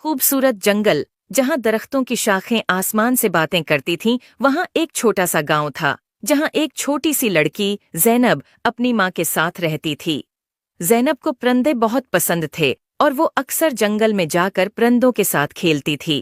खूबसूरत जंगल जहां दरख्तों की शाखें आसमान से बातें करती थीं, वहां एक छोटा सा गांव था जहां एक छोटी सी लड़की ज़ैनब अपनी माँ के साथ रहती थी। ज़ैनब को परिंदे बहुत पसंद थे और वो अक्सर जंगल में जाकर परिंदों के साथ खेलती थी।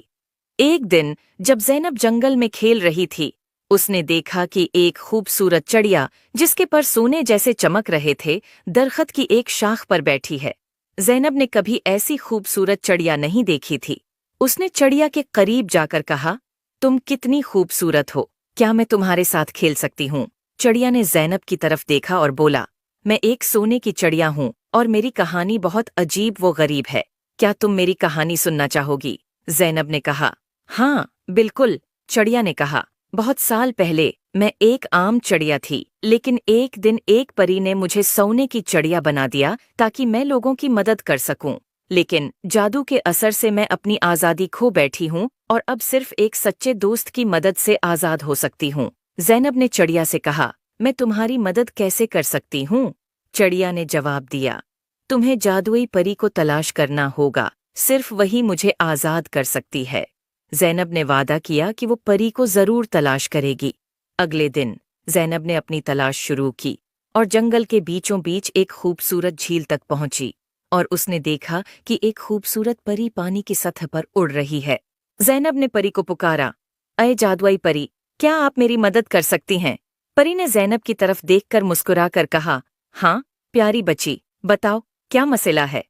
एक दिन जब ज़ैनब जंगल में खेल रही थी, उसने देखा कि एक खूबसूरत चिड़िया जिसके पर सोने जैसे चमक रहे थे, दरख्त की एक शाख पर बैठी है। ज़ैनब ने कभी ऐसी खूबसूरत चिड़िया नहीं देखी थी। उसने चिड़िया के करीब जाकर कहा, तुम कितनी खूबसूरत हो, क्या मैं तुम्हारे साथ खेल सकती हूँ? चिड़िया ने ज़ैनब की तरफ देखा और बोला, मैं एक सोने की चिड़िया हूँ और मेरी कहानी बहुत अजीब व गरीब है। क्या तुम मेरी कहानी सुनना चाहोगी? ज़ैनब ने कहा, हाँ बिल्कुल। चिड़िया ने कहा, बहुत साल पहले मैं एक आम चिड़िया थी, लेकिन एक दिन एक परी ने मुझे सोने की चिड़िया बना दिया ताकि मैं लोगों की मदद कर सकूं। लेकिन जादू के असर से मैं अपनी आज़ादी खो बैठी हूँ और अब सिर्फ एक सच्चे दोस्त की मदद से आज़ाद हो सकती हूँ। ज़ैनब ने चिड़िया से कहा, मैं तुम्हारी मदद कैसे कर सकती हूँ? चिड़िया ने जवाब दिया, तुम्हें जादुई परी को तलाश करना होगा, सिर्फ वही मुझे आज़ाद कर सकती है। ज़ैनब ने वादा किया कि वो परी को ज़रूर तलाश करेगी। अगले दिन ज़ैनब ने अपनी तलाश शुरू की और जंगल के बीचों बीच एक खूबसूरत झील तक पहुंची और उसने देखा कि एक खूबसूरत परी पानी की सतह पर उड़ रही है। ज़ैनब ने परी को पुकारा, अये जादुई परी, क्या आप मेरी मदद कर सकती हैं? परी ने ज़ैनब की तरफ देखकर मुस्कुराकर कहा, हाँ प्यारी बच्ची, बताओ क्या मसला है?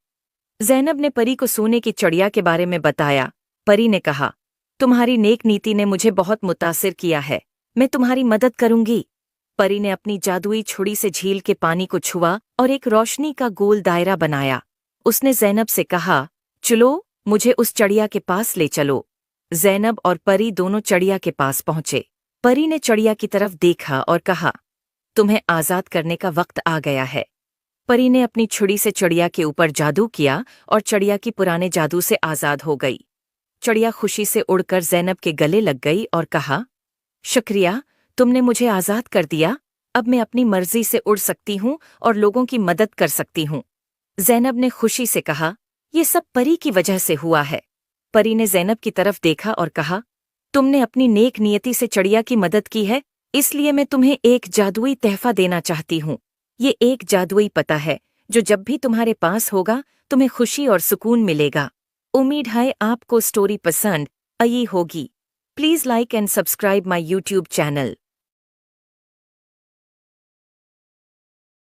ज़ैनब ने परी को सोने की चिड़िया के बारे में बताया। परी ने कहा, तुम्हारी नेक नीति ने मुझे बहुत मुतासिर किया है, मैं तुम्हारी मदद करूंगी। परी ने अपनी जादुई छुरी से झील के पानी को छुआ और एक रोशनी का गोल दायरा बनाया। उसने ज़ैनब से कहा, चलो मुझे उस चिड़िया के पास ले चलो। ज़ैनब और परी दोनों चिड़िया के पास पहुंचे। परी ने चिड़िया की तरफ देखा और कहा, तुम्हें आज़ाद करने का वक्त आ गया है। परी ने अपनी छुरी से चिड़िया के ऊपर जादू किया और चिड़िया की पुराने जादू से आज़ाद हो गई। चिड़िया खुशी से उड़कर ज़ैनब के गले लग गई और कहा, शुक्रिया, तुमने मुझे आज़ाद कर दिया। अब मैं अपनी मर्जी से उड़ सकती हूँ और लोगों की मदद कर सकती हूँ। ज़ैनब ने खुशी से कहा, ये सब परी की वजह से हुआ है। परी ने ज़ैनब की तरफ देखा और कहा, तुमने अपनी नेक नियति से चिड़िया की मदद की है, इसलिए मैं तुम्हें एक जादुई तोहफा देना चाहती हूँ। ये एक जादुई पता है जो जब भी तुम्हारे पास होगा तुम्हें खुशी और सुकून मिलेगा। उम्मीद है आपको स्टोरी पसंद आई होगी। Please like and subscribe my YouTube channel.